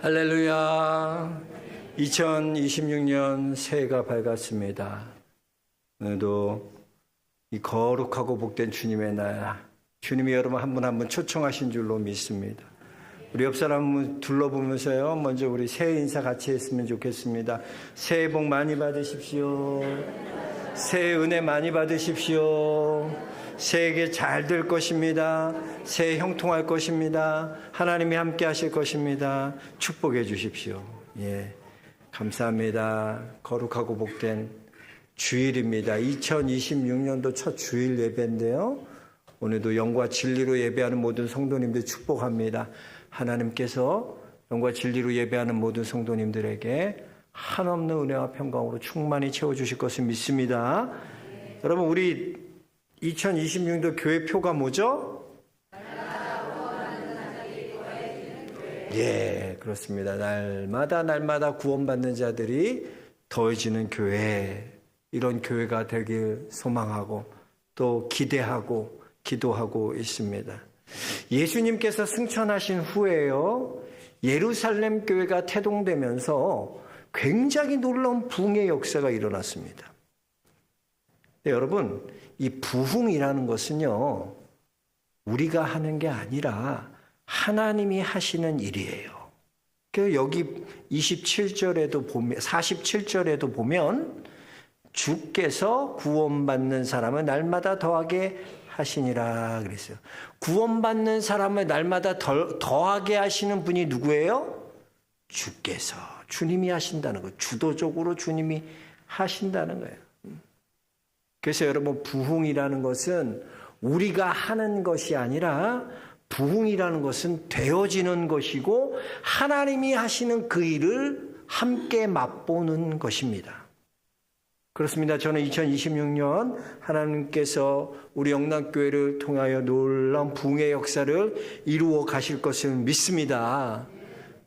할렐루야. 2026년 새해가 밝았습니다. 오늘도 이 거룩하고 복된 주님의 날, 주님이 여러분 한 분 한 분 초청하신 줄로 믿습니다. 우리 옆 사람 둘러보면서요, 먼저 우리 새해 인사 같이 했으면 좋겠습니다. 새해 복 많이 받으십시오. 새해 은혜 많이 받으십시오. 새해에 잘 될 것입니다. 새해 형통할 것입니다. 하나님이 함께 하실 것입니다. 축복해 주십시오. 예, 감사합니다. 거룩하고 복된 주일입니다. 2026년도 첫 주일 예배인데요. 오늘도 영과 진리로 예배하는 모든 성도님들 축복합니다. 하나님께서 영과 진리로 예배하는 모든 성도님들에게 한없는 은혜와 평강으로 충만히 채워주실 것을 믿습니다. 여러분, 우리 2026년도 교회표가 뭐죠? 예, 그렇습니다. 날마다 구원받는 자들이 더해지는 교회, 이런 교회가 되길 소망하고 또 기대하고 기도하고 있습니다. 예수님께서 승천하신 후에요, 예루살렘 교회가 태동되면서 굉장히 놀라운 부흥의 역사가 일어났습니다. 네, 여러분, 이 부흥이라는 것은요, 우리가 하는 게 아니라 하나님이 하시는 일이에요. 그래서 여기 27절에도 보면, 47절에도 보면 주께서 구원받는 사람을 날마다 더하게 하시니라 그랬어요. 구원받는 사람을 날마다 더하게 하시는 분이 누구예요? 주께서, 주님이 하신다는 거예요. 주도적으로 주님이 하신다는 거예요. 그래서 여러분, 부흥이라는 것은 우리가 하는 것이 아니라 부흥이라는 것은 되어지는 것이고 하나님이 하시는 그 일을 함께 맛보는 것입니다. 그렇습니다. 저는 2026년 하나님께서 우리 영남교회를 통하여 놀라운 부흥의 역사를 이루어 가실 것을 믿습니다.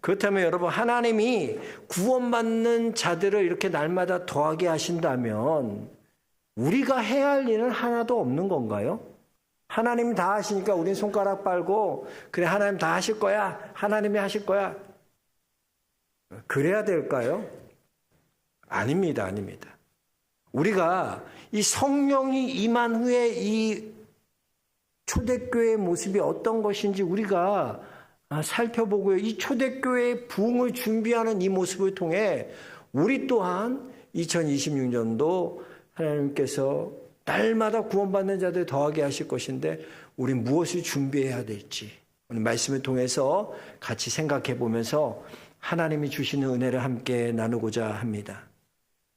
그렇다면 여러분, 하나님이 구원받는 자들을 이렇게 날마다 더하게 하신다면 우리가 해야 할 일은 하나도 없는 건가요? 하나님이 다 하시니까 우린 손가락 빨고 그래, 하나님 다 하실 거야, 하나님이 하실 거야, 그래야 될까요? 아닙니다. 우리가 이 성령이 임한 후에 이 초대교회의 모습이 어떤 것인지 우리가 살펴보고요, 이 초대교회의 부흥을 준비하는 이 모습을 통해 우리 또한 2026년도 하나님께서 날마다 구원받는 자들 더하게 하실 것인데 우린 무엇을 준비해야 될지 오늘 말씀을 통해서 같이 생각해 보면서 하나님이 주시는 은혜를 함께 나누고자 합니다.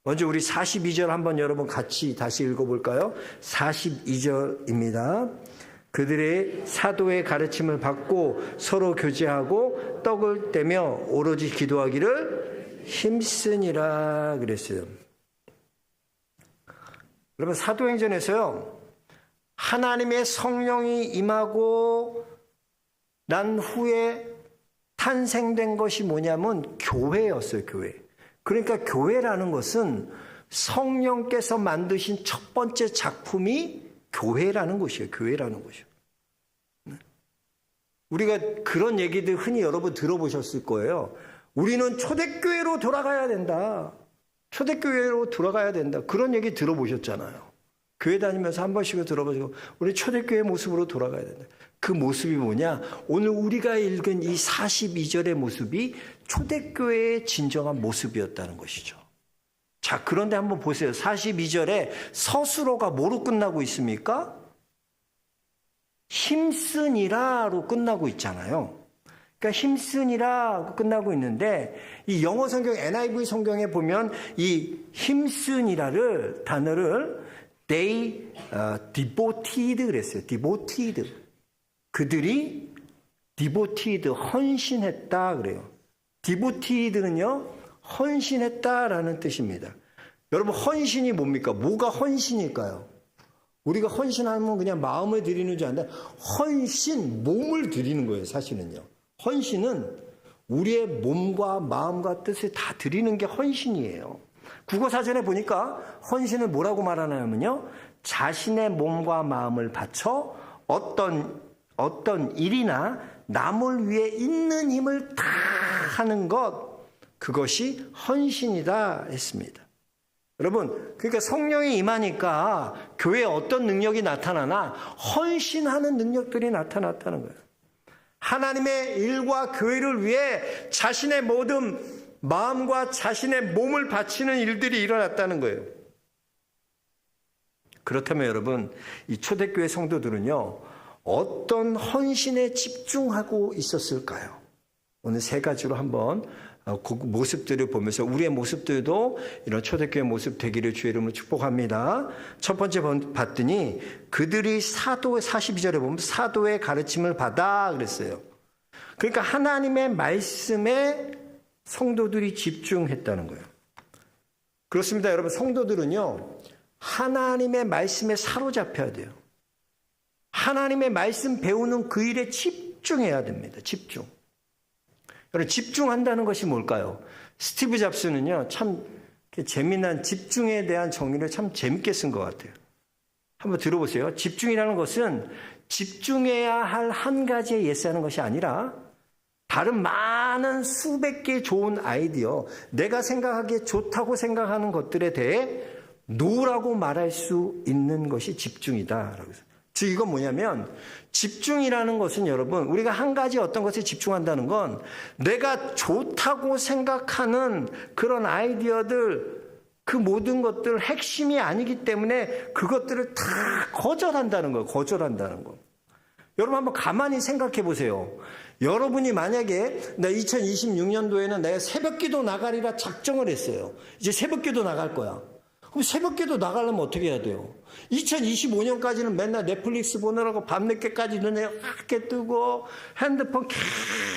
먼저 우리 42절 한번 여러분 같이 다시 읽어볼까요? 42절입니다. 그들의 사도의 가르침을 받고 서로 교제하고 떡을 떼며 오로지 기도하기를 힘쓰니라 그랬어요. 여러분, 사도행전에서요, 하나님의 성령이 임하고 난 후에 탄생된 것이 뭐냐면 교회였어요, 교회. 그러니까 교회라는 것은 성령께서 만드신 첫 번째 작품이 교회라는 것이에요, 교회라는 것이요. 우리가 그런 얘기들 흔히 여러분 들어보셨을 거예요. 우리는 초대교회로 돌아가야 된다. 초대교회로 돌아가야 된다. 그런 얘기 들어보셨잖아요. 교회 다니면서 한 번씩은 들어보시고 우리 초대교회 모습으로 돌아가야 된다. 그 모습이 뭐냐? 오늘 우리가 읽은 이 42절의 모습이 초대교회의 진정한 모습이었다는 것이죠. 자, 그런데 한번 보세요. 42절에 서술어가 뭐로 끝나고 있습니까? 힘쓰니라로 끝나고 있잖아요. 그러니까 힘쓰니라 끝나고 있는데 이 영어 성경 NIV 성경에 보면 이 힘쓰니라를 단어를 they devoted 그랬어요. devoted. 그들이 devoted 헌신했다 그래요. devoted는요 헌신했다라는 뜻입니다. 여러분, 헌신이 뭡니까? 뭐가 헌신일까요? 우리가 헌신하면 그냥 마음을 드리는 줄 아는데 헌신, 몸을 드리는 거예요, 사실은요. 헌신은 우리의 몸과 마음과 뜻을 다 드리는 게 헌신이에요. 국어사전에 보니까 헌신을 뭐라고 말하냐면요, 자신의 몸과 마음을 바쳐 어떤 일이나 남을 위해 있는 힘을 다 하는 것, 그것이 헌신이다 했습니다. 여러분, 그러니까 성령이 임하니까 교회에 어떤 능력이 나타나나 헌신하는 능력들이 나타났다는 거예요. 하나님의 일과 교회를 위해 자신의 모든 마음과 자신의 몸을 바치는 일들이 일어났다는 거예요. 그렇다면 여러분, 이 초대교회 성도들은요, 어떤 헌신에 집중하고 있었을까요? 오늘 세 가지로 한번 그 모습들을 보면서 우리의 모습들도 이런 초대교회 모습 되기를 주의 이름으로 축복합니다. 첫 번째 봤더니 그들이 42절에 보면 사도의 가르침을 받아 그랬어요. 그러니까 하나님의 말씀에 성도들이 집중했다는 거예요. 그렇습니다. 여러분, 성도들은요, 하나님의 말씀에 사로잡혀야 돼요. 하나님의 말씀 배우는 그 일에 집중해야 됩니다. 집중. 여러분, 집중한다는 것이 뭘까요? 스티브 잡스는요, 참 재미난 집중에 대한 정의를 참 재밌게 쓴 것 같아요. 한번 들어보세요. 집중이라는 것은 집중해야 할 한 가지에 예스하는 것이 아니라 다른 많은 수백 개의 좋은 아이디어, 내가 생각하기에 좋다고 생각하는 것들에 대해 노라고 말할 수 있는 것이 집중이다라고 해서. 즉 이건 뭐냐면 집중이라는 것은 여러분, 우리가 한 가지 어떤 것에 집중한다는 건 내가 좋다고 생각하는 그런 아이디어들, 그 모든 것들 핵심이 아니기 때문에 그것들을 다 거절한다는 거예요. 거절한다는 거. 여러분 한번 가만히 생각해 보세요. 여러분이 만약에 나 2026년도에는 내가 새벽기도 나가리라 작정을 했어요. 이제 새벽기도 나갈 거야. 그럼 새벽기도 나가려면 어떻게 해야 돼요? 2025년까지는 맨날 넷플릭스 보느라고 밤늦게까지 눈에 확게 뜨고 핸드폰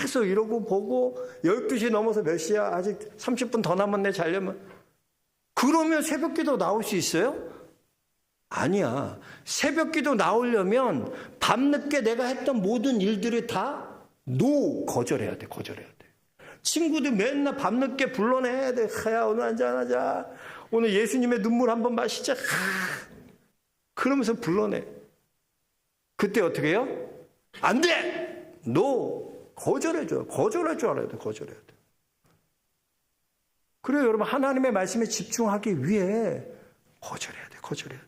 계속 이러고 보고 12시 넘어서 몇 시야? 아직 30분 더 남았네 자려면. 그러면 새벽기도 나올 수 있어요? 아니야. 새벽기도 나오려면 밤늦게 내가 했던 모든 일들을 다 거절해야 돼. 거절해야 돼. 친구들 맨날 밤늦게 불러내야 돼. 야 오늘 한잔하자. 오늘 예수님의 눈물 한번 마시자. 그러면서 불러내. 그때 어떻게 해요? 안 돼! 거절해줘요. 거절할 줄 알아야 돼. 거절해야 돼. 그래요, 여러분. 하나님의 말씀에 집중하기 위해 거절해야 돼. 거절해야 돼.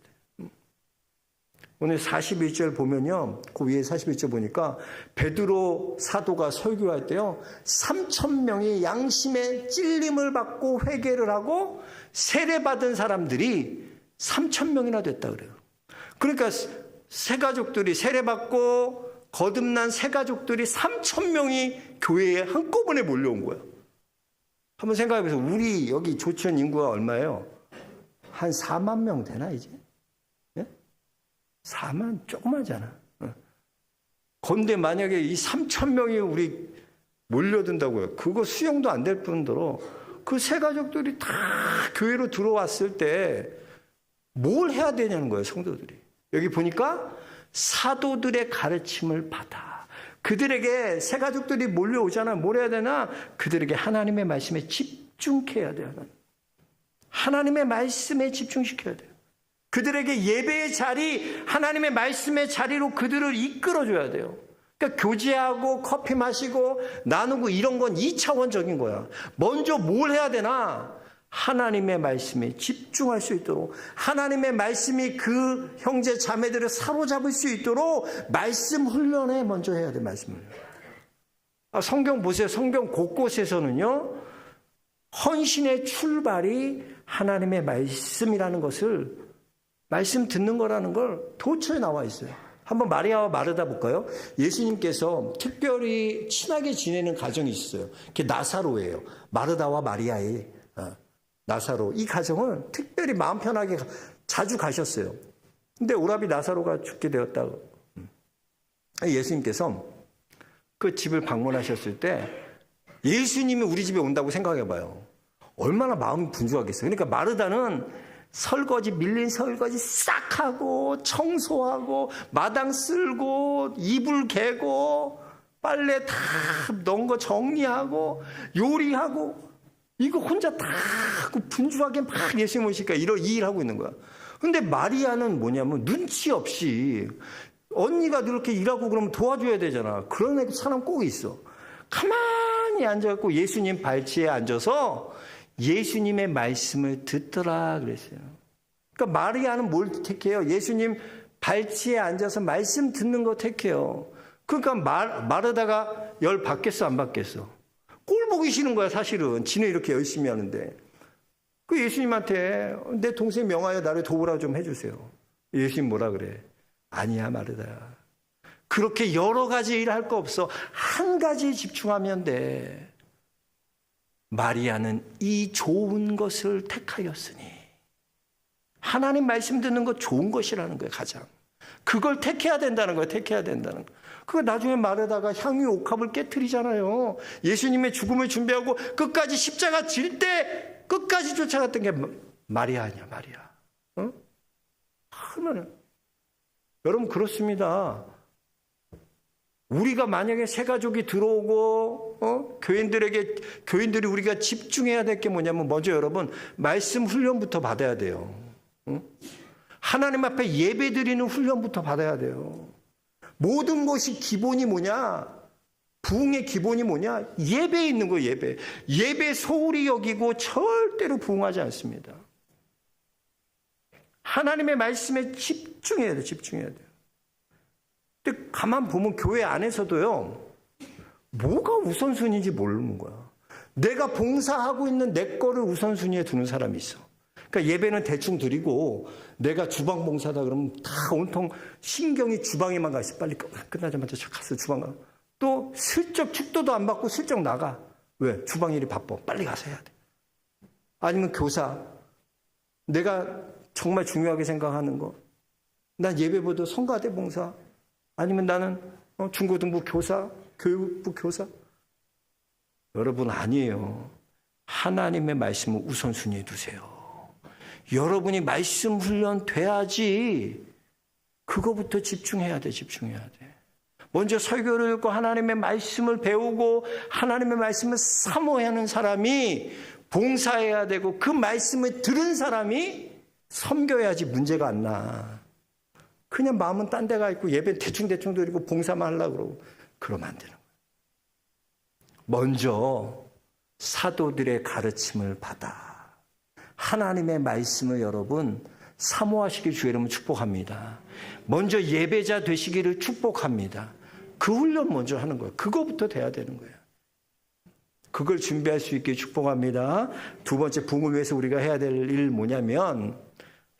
오늘 41절 보면요. 그 위에 41절 보니까 베드로 사도가 설교할 때요. 3,000명이 양심의 찔림을 받고 회개를 하고 세례받은 사람들이 3,000명이나 됐다 그래요. 그러니까 새가족들이 세례받고 거듭난 새가족들이 3,000명이 교회에 한꺼번에 몰려온 거야. 한번 생각해 보세요. 우리 여기 조천 인구가 얼마예요? 한 4만 명 되나 이제? 4만 조그마잖아. 그런데 만약에 이 3,000명이 우리 몰려든다고요. 그거 수용도 안 될 뿐더러 그 새 가족들이 다 교회로 들어왔을 때 뭘 해야 되냐는 거예요, 성도들이. 여기 보니까 사도들의 가르침을 받아. 그들에게 새 가족들이 몰려오잖아. 뭘 해야 되나? 그들에게 하나님의 말씀에 집중해야 돼요. 하나님의 말씀에 집중시켜야 돼요. 그들에게 예배의 자리, 하나님의 말씀의 자리로 그들을 이끌어줘야 돼요. 그러니까 교제하고 커피 마시고 나누고 이런 건 2차원적인 거야. 먼저 뭘 해야 되나? 하나님의 말씀에 집중할 수 있도록, 하나님의 말씀이 그 형제 자매들을 사로잡을 수 있도록 말씀 훈련에 먼저 해야 돼. 말씀을. 성경 보세요. 성경 곳곳에서는요, 헌신의 출발이 하나님의 말씀이라는 것을, 말씀 듣는 거라는 걸 도처에 나와 있어요. 한번 마리아와 마르다 볼까요? 예수님께서 특별히 친하게 지내는 가정이 있어요. 그게 나사로예요. 마르다와 마리아의 나사로. 이 가정은 특별히 마음 편하게 자주 가셨어요. 근데 오라비 나사로가 죽게 되었다고. 예수님께서 그 집을 방문하셨을 때 예수님이 우리 집에 온다고 생각해봐요. 얼마나 마음이 분주하겠어요. 그러니까 마르다는 밀린 설거지 싹 하고 청소하고 마당 쓸고 이불 개고 빨래 다 넣은 거 정리하고 요리하고 이거 혼자 다 하고 분주하게 막 예수님 오시니까 이 일하고 있는 거야. 근데 마리아는 뭐냐면 눈치 없이 언니가 이렇게 일하고 그러면 도와줘야 되잖아. 그런 사람 꼭 있어. 가만히 앉아갖고 예수님 발치에 앉아서 예수님의 말씀을 듣더라 그랬어요. 그러니까 마리아는 뭘 택해요? 예수님 발치에 앉아서 말씀 듣는 거 택해요. 그러니까 마르다가 열 받겠어 안 받겠어? 꼴 보기 싫은 거야 사실은. 지는 이렇게 열심히 하는데. 그 예수님한테 내 동생 명하여 나를 도우라 좀 해주세요. 예수님 뭐라 그래? 아니야 마르다야. 그렇게 여러 가지 일 할 거 없어. 한 가지에 집중하면 돼. 마리아는 이 좋은 것을 택하였으니. 하나님 말씀 듣는 거 좋은 것이라는 거예요 가장. 그걸 택해야 된다는 거예요. 택해야 된다는 거. 그거 나중에 마르다가 향유 옥합을 깨트리잖아요. 예수님의 죽음을 준비하고 끝까지 십자가 질 때 끝까지 쫓아갔던 게 마리아 아니야 마리아. 어? 여러분 그렇습니다. 우리가 만약에 새 가족이 들어오고 교인들이 우리가 집중해야 될 게 뭐냐면 먼저 여러분 말씀 훈련부터 받아야 돼요. 하나님 앞에 예배 드리는 훈련부터 받아야 돼요. 모든 것이 기본이 뭐냐? 부흥의 기본이 뭐냐? 예배에 있는 거예요. 예배 소홀히 여기고 절대로 부흥하지 않습니다. 하나님의 말씀에 집중해야 돼요. 집중해야 돼요. 근데 가만 보면 교회 안에서도요. 뭐가 우선순위인지 모르는 거야. 내가 봉사하고 있는 내 거를 우선순위에 두는 사람이 있어. 그러니까 예배는 대충 드리고 내가 주방 봉사다 그러면 다 온통 신경이 주방에만 가 있어. 빨리 끝나자마자 가서 주방 가. 또 슬쩍 축도도 안 받고 슬쩍 나가. 왜? 주방 일이 바빠. 빨리 가서 해야 돼. 아니면 교사. 내가 정말 중요하게 생각하는 거. 난 예배보다 성가대 봉사. 아니면 나는 중고등부 교사, 교육부 교사. 여러분 아니에요. 하나님의 말씀을 우선순위에 두세요. 여러분이 말씀 훈련 돼야지 그거부터 집중해야 돼. 집중해야 돼. 먼저 설교를 읽고 하나님의 말씀을 배우고 하나님의 말씀을 사모해야 하는 사람이 봉사해야 되고 그 말씀을 들은 사람이 섬겨야지 문제가 안 나. 그냥 마음은 딴 데가 있고 예배 대충 드리고 봉사만 하려고 그러고 그러면 안 되는 거예요. 먼저 사도들의 가르침을 받아 하나님의 말씀을 여러분 사모하시길 주의 이름으로 축복합니다. 먼저 예배자 되시기를 축복합니다. 그 훈련 먼저 하는 거예요. 그거부터 돼야 되는 거예요. 그걸 준비할 수 있게 축복합니다. 두 번째 부흥을 위해서 우리가 해야 될 일 뭐냐면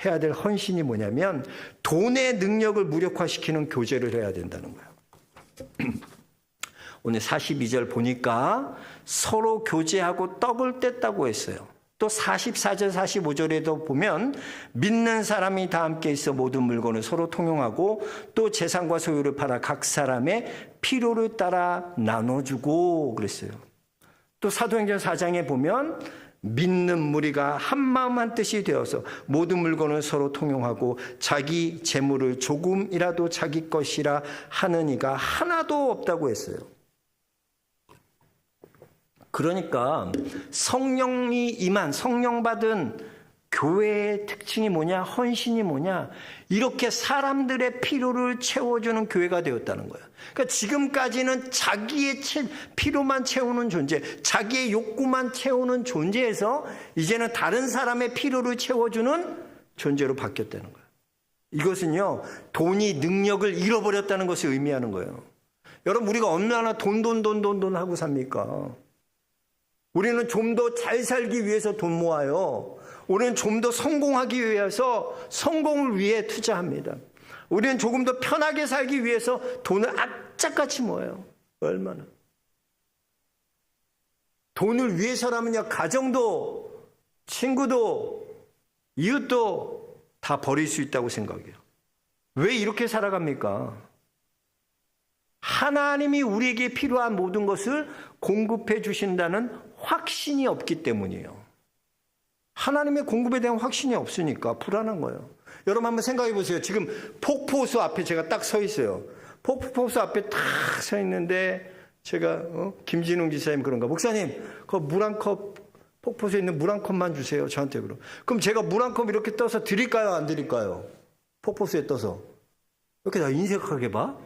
해야 될 헌신이 뭐냐면 돈의 능력을 무력화시키는 교제를 해야 된다는 거예요. 오늘 42절 보니까 서로 교제하고 떡을 뗐다고 했어요. 또 44절 45절에도 보면 믿는 사람이 다 함께 있어 모든 물건을 서로 통용하고 또 재산과 소유를 팔아 각 사람의 필요를 따라 나눠주고 그랬어요. 또 사도행전 4장에 보면 믿는 무리가 한마음 한뜻이 되어서 모든 물건을 서로 통용하고 자기 재물을 조금이라도 자기 것이라 하는 이가 하나도 없다고 했어요. 그러니까 성령이 임한 성령 받은 교회의 특징이 뭐냐? 헌신이 뭐냐? 이렇게 사람들의 필요를 채워주는 교회가 되었다는 거예요. 그러니까 지금까지는 자기의 필요만 채우는 존재, 자기의 욕구만 채우는 존재에서 이제는 다른 사람의 필요를 채워주는 존재로 바뀌었다는 거예요. 이것은요, 돈이 능력을 잃어버렸다는 것을 의미하는 거예요. 여러분, 우리가 얼마나 돈 하고 삽니까? 우리는 좀 더 잘 살기 위해서 돈 모아요. 우리는 좀 더 성공하기 위해서 성공을 위해 투자합니다. 우리는 조금 더 편하게 살기 위해서 돈을 악착같이 모아요. 얼마나. 돈을 위해서라면요, 가정도, 친구도, 이웃도 다 버릴 수 있다고 생각해요. 왜 이렇게 살아갑니까? 하나님이 우리에게 필요한 모든 것을 공급해 주신다는 확신이 없기 때문이에요. 하나님의 공급에 대한 확신이 없으니까 불안한 거예요. 여러분 한번 생각해 보세요. 지금 폭포수 앞에 제가 딱 서 있어요. 폭포수 앞에 딱 서 있는데 제가 김진웅 지사님 그런가, 목사님 그 물 한 컵, 폭포수에 있는 물 한 컵만 주세요. 저한테 그럼 제가 물 한 컵 이렇게 떠서 드릴까요? 안 드릴까요? 폭포수에 떠서. 이렇게 나 인색하게 봐?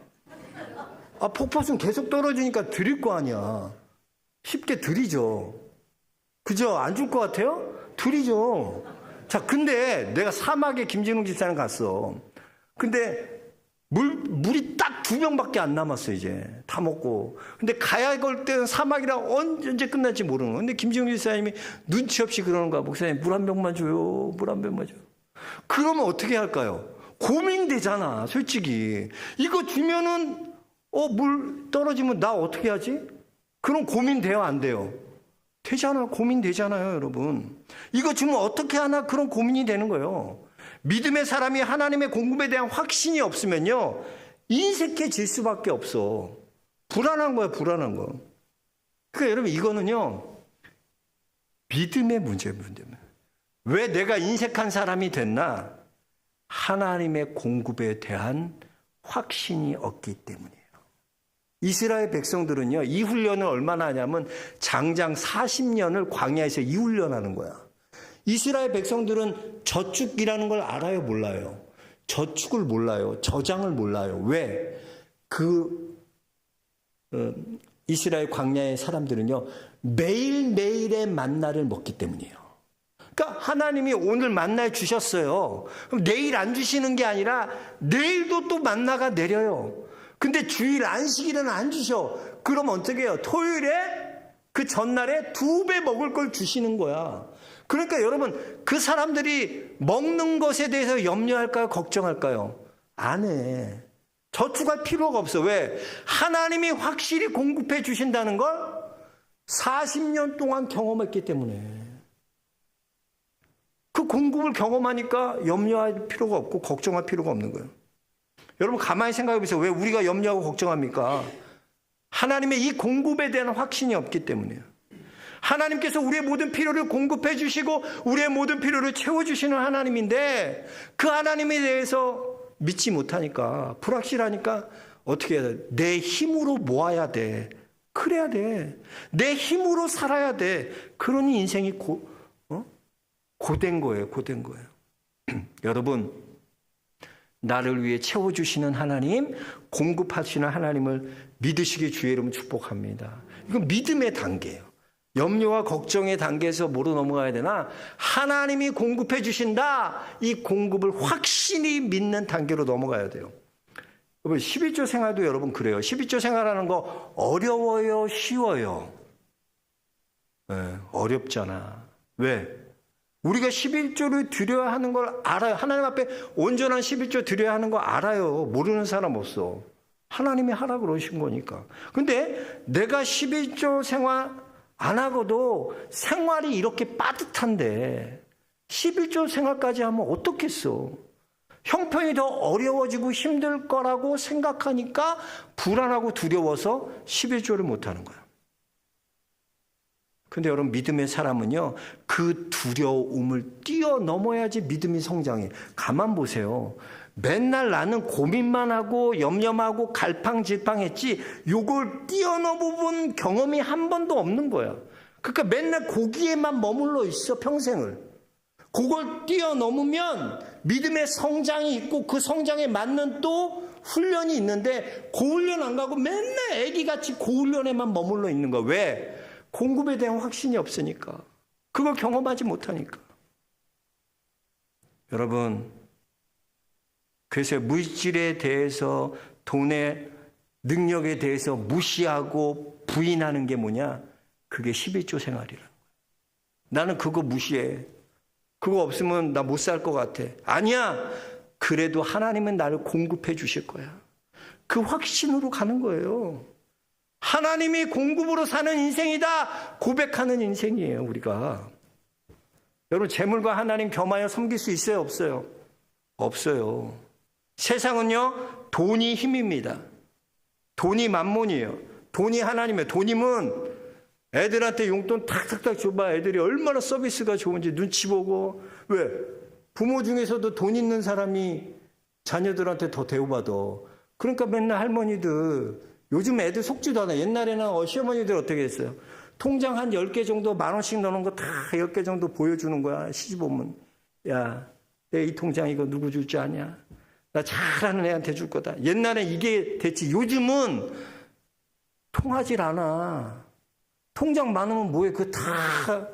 폭포수는 계속 떨어지니까 드릴 거 아니야. 쉽게 드리죠. 그죠? 안 줄 것 같아요? 드리죠. 자, 근데 내가 사막에 김진웅 집사님 갔어. 근데 물이 딱 2병밖에 안 남았어, 이제. 다 먹고. 근데 가야 걸 때는 사막이라 언제 끝날지 모르는 거야. 근데 김진웅 집사님이 눈치 없이 그러는 거야. 목사님, 물 한 병만 줘요. 물 한 병만 줘요. 그러면 어떻게 할까요? 고민되잖아, 솔직히. 이거 주면은, 물 떨어지면 나 어떻게 하지? 그럼 고민돼요, 안 돼요? 되잖아요. 고민되잖아요, 여러분. 이거 주면 어떻게 하나 그런 고민이 되는 거예요. 믿음의 사람이 하나님의 공급에 대한 확신이 없으면요, 인색해질 수밖에 없어. 불안한 거야, 불안한 거. 그러니까 여러분, 이거는요, 믿음의 문제입니다. 왜 내가 인색한 사람이 됐나? 하나님의 공급에 대한 확신이 없기 때문이에요. 이스라엘 백성들은요, 이 훈련을 얼마나 하냐면 장장 40년을 광야에서 이 훈련하는 거야. 이스라엘 백성들은 저축이라는 걸 알아요, 몰라요? 저축을 몰라요. 저장을 몰라요. 왜? 이스라엘 광야의 사람들은요, 매일매일의 만나를 먹기 때문이에요. 그러니까 하나님이 오늘 만나 주셨어요. 그럼 내일 안 주시는 게 아니라 내일도 또 만나가 내려요. 근데 주일 안식일은 안 주셔. 그럼 어떻게 해요? 토요일에 그 전날에 2배 먹을 걸 주시는 거야. 그러니까 여러분, 그 사람들이 먹는 것에 대해서 염려할까요? 걱정할까요? 안 해. 저축할 필요가 없어. 왜? 하나님이 확실히 공급해 주신다는 걸 40년 동안 경험했기 때문에. 그 공급을 경험하니까 염려할 필요가 없고 걱정할 필요가 없는 거예요. 여러분, 가만히 생각해 보세요. 왜 우리가 염려하고 걱정합니까? 하나님의 이 공급에 대한 확신이 없기 때문이에요. 하나님께서 우리의 모든 필요를 공급해 주시고 우리의 모든 필요를 채워주시는 하나님인데, 그 하나님에 대해서 믿지 못하니까, 불확실하니까 어떻게 해야 돼? 내 힘으로 모아야 돼. 그래야 돼. 내 힘으로 살아야 돼. 그러니 인생이 고된 거예요. 고된 거예요. 여러분, 나를 위해 채워주시는 하나님, 공급하시는 하나님을 믿으시기 주의 이름으로 축복합니다. 이건 믿음의 단계예요. 염려와 걱정의 단계에서 뭐로 넘어가야 되나? 하나님이 공급해 주신다. 이 공급을 확실히 믿는 단계로 넘어가야 돼요. 여러분, 11조 생활도 여러분 그래요. 11조 생활하는 거 어려워요? 쉬워요? 네, 어렵잖아. 왜? 우리가 11조를 드려야 하는 걸 알아요. 하나님 앞에 온전한 11조 드려야 하는 거 알아요. 모르는 사람 없어. 하나님이 하라 그러신 거니까. 근데 내가 11조 생활 안 하고도 생활이 이렇게 빠듯한데 11조 생활까지 하면 어떻겠어? 형편이 더 어려워지고 힘들 거라고 생각하니까 불안하고 두려워서 11조를 못하는 거야. 근데 여러분, 믿음의 사람은요, 그 두려움을 뛰어넘어야지 믿음이 성장해. 가만 보세요. 맨날 나는 고민만 하고 염려하고 갈팡질팡했지 요걸 뛰어넘어본 경험이 한 번도 없는 거야. 그러니까 맨날 거기에만 머물러 있어, 평생을. 그걸 뛰어넘으면 믿음의 성장이 있고 그 성장에 맞는 또 훈련이 있는데, 그 훈련 안 가고 맨날 애기같이 그 훈련에만 머물러 있는 거야. 왜? 공급에 대한 확신이 없으니까. 그걸 경험하지 못하니까. 여러분, 그래서 물질에 대해서, 돈의 능력에 대해서 무시하고 부인하는 게 뭐냐? 그게 11조 생활이라는 거야. 나는 그거 무시해. 그거 없으면 나 못 살 것 같아. 아니야. 그래도 하나님은 나를 공급해 주실 거야. 그 확신으로 가는 거예요. 하나님이 공급으로 사는 인생이다 고백하는 인생이에요, 우리가. 여러분, 재물과 하나님 겸하여 섬길 수 있어요, 없어요? 없어요. 세상은요, 돈이 힘입니다. 돈이 만몬이에요. 돈이 하나님이에요. 돈이면 애들한테 용돈 탁탁탁 줘봐. 애들이 얼마나 서비스가 좋은지 눈치 보고. 왜? 부모 중에서도 돈 있는 사람이 자녀들한테 더 대우받아. 그러니까 맨날 할머니들, 요즘 애들 속지도 않아. 옛날에는 시어머니들 어떻게 했어요? 통장 한 10개 정도 10,000원씩 넣는 거 다 10개 정도 보여주는 거야. 시집 오면. 야, 내 이 통장 이거 누구 줄 줄 아냐? 나 나 잘하는 애한테 줄 거다. 옛날에 이게 됐지. 요즘은 통하질 않아. 통장 많으면 뭐해. 그거 다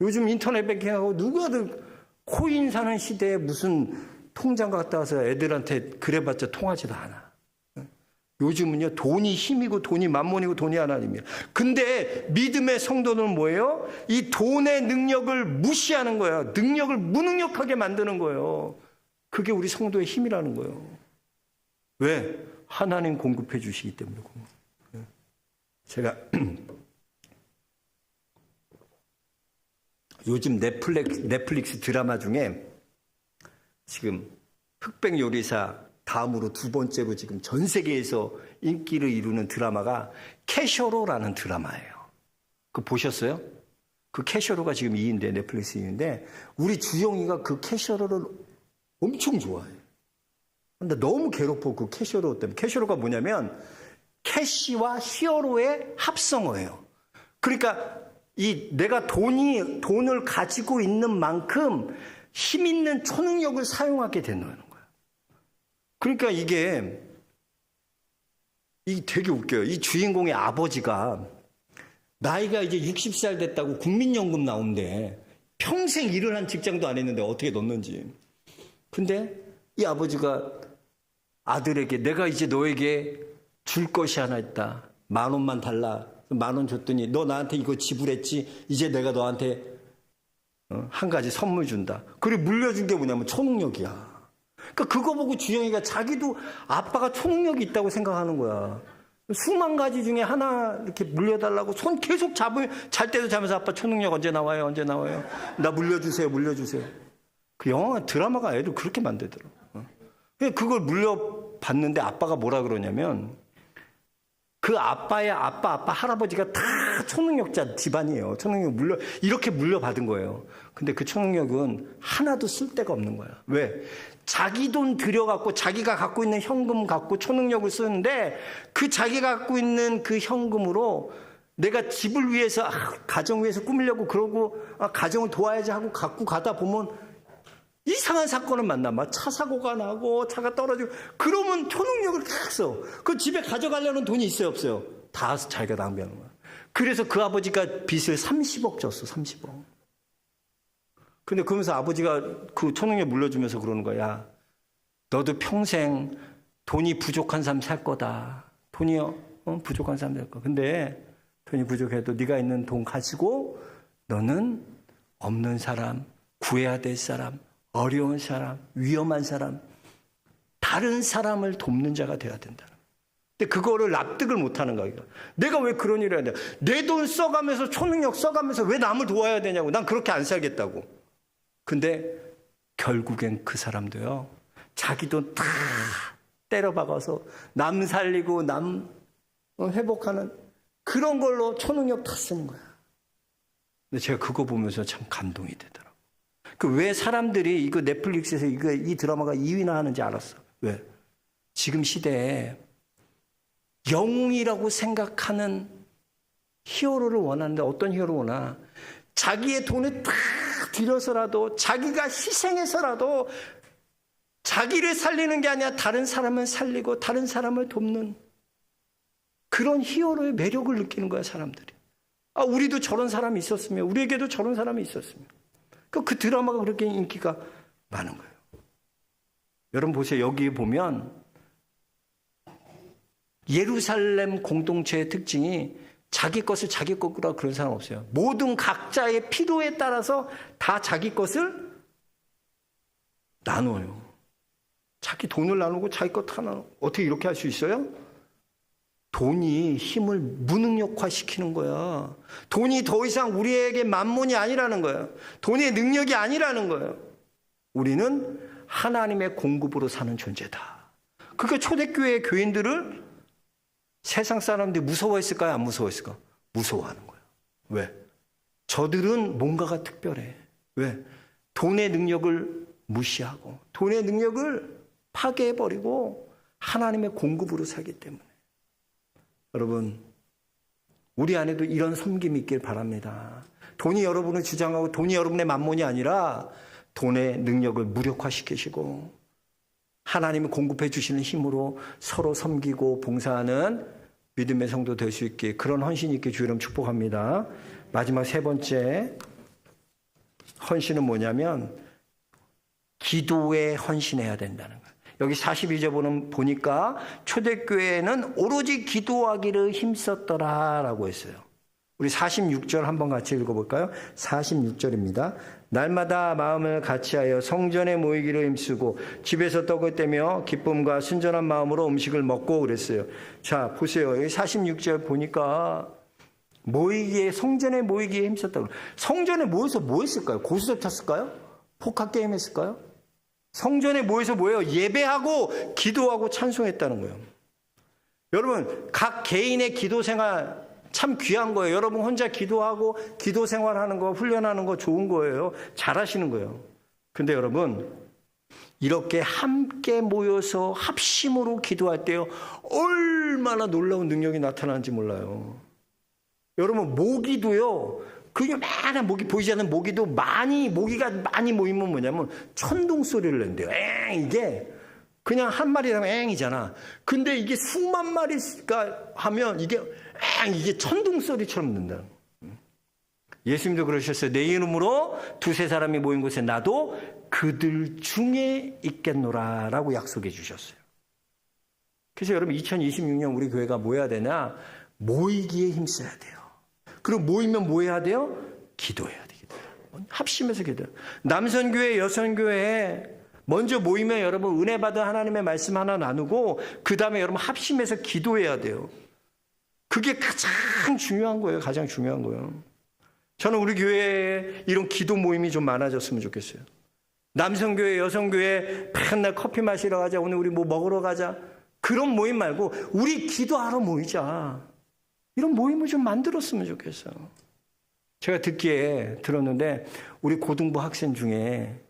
요즘 인터넷 뱅킹하고 누구든 코인 사는 시대에 무슨 통장 갖다 와서 애들한테 그래봤자 통하지도 않아. 요즘은요, 돈이 힘이고 돈이 만몬이고 돈이 하나님이야. 근데 믿음의 성도는 뭐예요? 이 돈의 능력을 무시하는 거예요. 능력을 무능력하게 만드는 거예요. 그게 우리 성도의 힘이라는 거예요. 왜? 하나님 공급해 주시기 때문이고. 제가 요즘 넷플릭스 드라마 중에 지금 흑백 요리사 다음으로 두 번째로 지금 전 세계에서 인기를 이루는 드라마가 캐셔로라는 드라마예요. 그거 보셨어요? 그 캐셔로가 지금 2인데 넷플릭스 2인데 우리 주영이가 그 캐셔로를 엄청 좋아해요. 근데 너무 괴롭고 그 캐셔로 때문에. 캐셔로가 뭐냐면 캐시와 히어로의 합성어예요. 그러니까 내가 돈을 가지고 있는 만큼 힘 있는 초능력을 사용하게 된다는 거예요. 그러니까 이게 되게 웃겨요. 이 주인공의 아버지가 나이가 이제 60살 됐다고 국민연금 나온대. 평생 일을 한 직장도 안 했는데 어떻게 넣는지. 근데 이 아버지가 아들에게 내가 이제 너에게 줄 것이 하나 있다. 10,000원만 달라. 10,000원 줬더니 너 나한테 이거 지불했지? 이제 내가 너한테 한 가지 선물 준다. 그리고 물려준 게 뭐냐면 초능력이야. 그러니까 그거 보고 주영이가 자기도 아빠가 초능력이 있다고 생각하는 거야. 수만 가지 중에 하나 이렇게 물려달라고 손 계속 잘 때도 자면서 아빠 초능력 언제 나와요? 언제 나와요? 나 물려주세요. 물려주세요. 그 영화 드라마가 애를 그렇게 만들더라고. 그걸 물려받는데 아빠가 뭐라 그러냐면 그 아빠의 아빠 할아버지가 다 초능력자 집안이에요. 초능력 이렇게 물려받은 거예요. 근데 그 초능력은 하나도 쓸 데가 없는 거야. 왜? 자기 돈 들여갖고 자기가 갖고 있는 현금 갖고 초능력을 쓰는데 그 자기가 갖고 있는 그 현금으로 내가 집을 위해서 가정 위해서 꾸미려고 그러고 가정을 도와야지 하고 갖고 가다 보면 이상한 사건을 만나. 막 차 사고가 나고 차가 떨어지고 그러면 초능력을 다 써. 그 집에 가져가려는 돈이 있어요 없어요? 다 자기가 낭비하는 거야. 그래서 그 아버지가 빚을 30억 졌어. 30억. 근데 그러면서 아버지가 그 초능력 물려주면서 그러는 거야. 너도 평생 돈이 부족한 삶 살 거다. 돈이 부족한 삶 살 거야. 근데 돈이 부족해도 네가 있는 돈 가지고 너는 없는 사람, 구해야 될 사람, 어려운 사람, 위험한 사람, 다른 사람을 돕는 자가 돼야 된다. 근데 그거를 납득을 못하는 거야. 내가 왜 그런 일을 해야 돼? 내 돈 써가면서 초능력 써가면서 왜 남을 도와야 되냐고. 난 그렇게 안 살겠다고. 근데 결국엔 그 사람도요. 자기 돈 다 때려박아서 남 살리고 남 회복하는 그런 걸로 초능력 다 쓰는 거야. 근데 제가 그거 보면서 참 감동이 되더라고요. 왜 사람들이 이거 넷플릭스에서 이 드라마가 2위나 하는지 알았어. 왜? 지금 시대에 영웅이라고 생각하는 히어로를 원하는데 어떤 히어로 원하? 자기의 돈을 다 들여서라도 자기가 희생해서라도 자기를 살리는 게 아니라 다른 사람을 살리고 다른 사람을 돕는 그런 히어로의 매력을 느끼는 거야 사람들이. 우리도 저런 사람이 있었으면 우리에게도 저런 사람이 있었으면. 그 드라마가 그렇게 인기가 많은 거예요. 여러분 보세요. 여기 보면 예루살렘 공동체의 특징이 자기 것을 자기 것이라 그런 사람 없어요. 모든 각자의 필요에 따라서 다 자기 것을 나눠요. 자기 돈을 나누고 자기 것 하나. 어떻게 이렇게 할 수 있어요? 돈이 힘을 무능력화시키는 거야. 돈이 더 이상 우리에게 만몬이 아니라는 거야. 돈의 능력이 아니라는 거예요. 우리는 하나님의 공급으로 사는 존재다. 그러니까 초대교회 교인들을 세상 사람들이 무서워했을까요? 안 무서워했을까? 무서워하는 거예요. 왜? 저들은 뭔가가 특별해. 왜? 돈의 능력을 무시하고 돈의 능력을 파괴해버리고 하나님의 공급으로 살기 때문에. 여러분, 우리 안에도 이런 섬김이 있길 바랍니다. 돈이 여러분을 주장하고 돈이 여러분의 만몬이 아니라 돈의 능력을 무력화시키시고 하나님이 공급해 주시는 힘으로 서로 섬기고 봉사하는 믿음의 성도 될 수 있게 그런 헌신 있게 주여 이름 축복합니다. 마지막 세 번째 헌신은 뭐냐면 기도에 헌신해야 된다는 거예요. 여기 42절 보니까 초대교회는 오로지 기도하기를 힘썼더라라고 했어요. 우리 46절 한번 같이 읽어볼까요? 46절입니다. 날마다 마음을 같이하여 성전에 모이기를 힘쓰고 집에서 떡을 떼며 기쁨과 순전한 마음으로 음식을 먹고 그랬어요. 자, 보세요. 여기 46절 보니까 성전에 모이기에 힘썼다고. 성전에 모여서 뭐 했을까요? 고스톱 쳤을까요? 포카 게임 했을까요? 성전에 모여서 뭐예요? 예배하고 기도하고 찬송했다는 거예요. 여러분, 각 개인의 기도 생활 참 귀한 거예요. 여러분 혼자 기도하고 기도 생활하는 거, 훈련하는 거 좋은 거예요. 잘하시는 거예요. 근데 여러분, 이렇게 함께 모여서 합심으로 기도할 때요, 얼마나 놀라운 능력이 나타나는지 몰라요. 여러분, 모기도요, 그게 많은 모기, 보이지 않는 모기도 모기가 많이 모이면 뭐냐면 천둥 소리를 낸대요. 이게 그냥 한 마리라면 앵이잖아. 근데 이게 수만 마리가 하면 이게 천둥 소리처럼 낸다. 예수님도 그러셨어요. 내 이름으로 두세 사람이 모인 곳에 나도 그들 중에 있겠노라 라고 약속해 주셨어요. 그래서 여러분 2026년 우리 교회가 뭐 해야 되냐? 모이기에 힘써야 돼요. 그리고 모이면 뭐 해야 돼요? 기도해야 돼요. 합심해서 기도해요. 남선교회, 여선교회에 먼저 모이면 여러분 은혜 받은 하나님의 말씀 하나 나누고 그 다음에 여러분 합심해서 기도해야 돼요. 그게 가장 중요한 거예요. 가장 중요한 거예요. 저는 우리 교회에 이런 기도 모임이 좀 많아졌으면 좋겠어요. 남성교회, 여성교회 맨날 커피 마시러 가자. 오늘 우리 뭐 먹으러 가자. 그런 모임 말고 우리 기도하러 모이자. 이런 모임을 좀 만들었으면 좋겠어요. 제가 들었는데 우리 고등부 학생 중에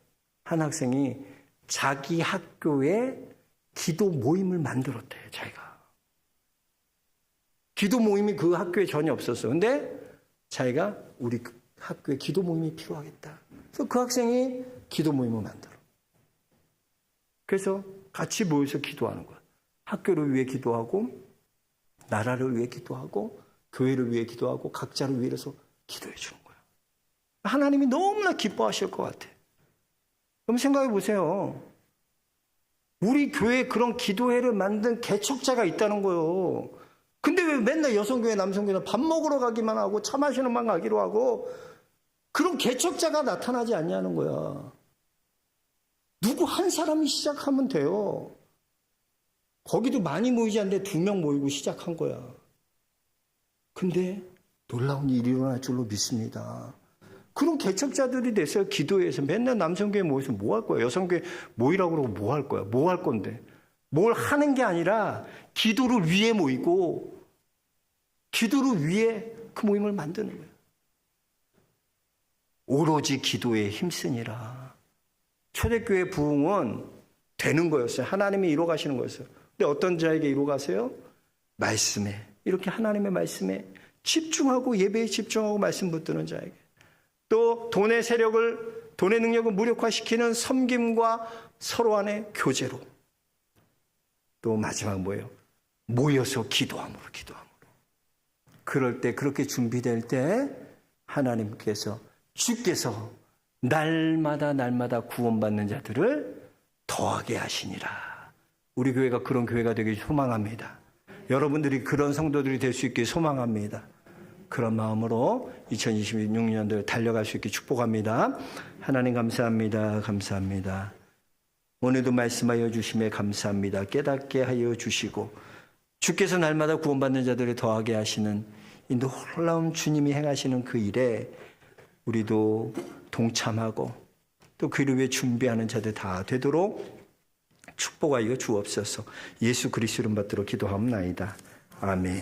한 학생이 자기 학교에 기도 모임을 만들었대요. 자기가. 기도 모임이 그 학교에 전혀 없었어. 근데 자기가 우리 학교에 기도 모임이 필요하겠다. 그래서 그 학생이 기도 모임을 만들어. 그래서 같이 모여서 기도하는 거야. 학교를 위해 기도하고 나라를 위해 기도하고 교회를 위해 기도하고 각자를 위해서 기도해 주는 거야. 하나님이 너무나 기뻐하실 것 같아. 그럼 생각해 보세요. 우리 교회에 그런 기도회를 만든 개척자가 있다는 거예요. 근데 왜 맨날 여성교회, 남성교회 밥 먹으러 가기만 하고 차 마시는 방 가기로 하고 그런 개척자가 나타나지 않냐는 거야. 누구 한 사람이 시작하면 돼요. 거기도 많이 모이지 않는데 2명 모이고 시작한 거야. 근데 놀라운 일이 일어날 줄로 믿습니다. 그런 개척자들이 됐어요. 기도회에서 맨날 남성교회 모여서 뭐 할 거야? 여성교회 모이라고 그러고 뭐 할 거야? 뭐 할 건데? 뭘 하는 게 아니라 기도를 위해 모이고 기도를 위해 그 모임을 만드는 거예요. 오로지 기도에 힘쓰니라. 초대교회 부흥은 되는 거였어요. 하나님이 이루어가시는 거였어요. 근데 어떤 자에게 이루어가세요? 말씀에. 이렇게 하나님의 말씀에 집중하고 예배에 집중하고 말씀 붙드는 자에게. 또 돈의 능력을 무력화시키는 섬김과 서로 간의 교제로. 또 마지막 뭐예요? 모여서 기도함으로. 그럴 때 그렇게 준비될 때 하나님께서 주께서 날마다 구원받는 자들을 더하게 하시니라. 우리 교회가 그런 교회가 되길 소망합니다. 여러분들이 그런 성도들이 될 수 있길 소망합니다. 그런 마음으로 2026년도 달려갈 수 있게 축복합니다. 하나님 감사합니다. 오늘도 말씀하여 주심에 감사합니다. 깨닫게 하여 주시고 주께서 날마다 구원받는 자들을 더하게 하시는 이 놀라운 주님이 행하시는 그 일에 우리도 동참하고 또 그를 위해 준비하는 자들 다 되도록 축복하여 주옵소서. 예수 그리스도 이름 받들어 기도하옵나이다. 아멘.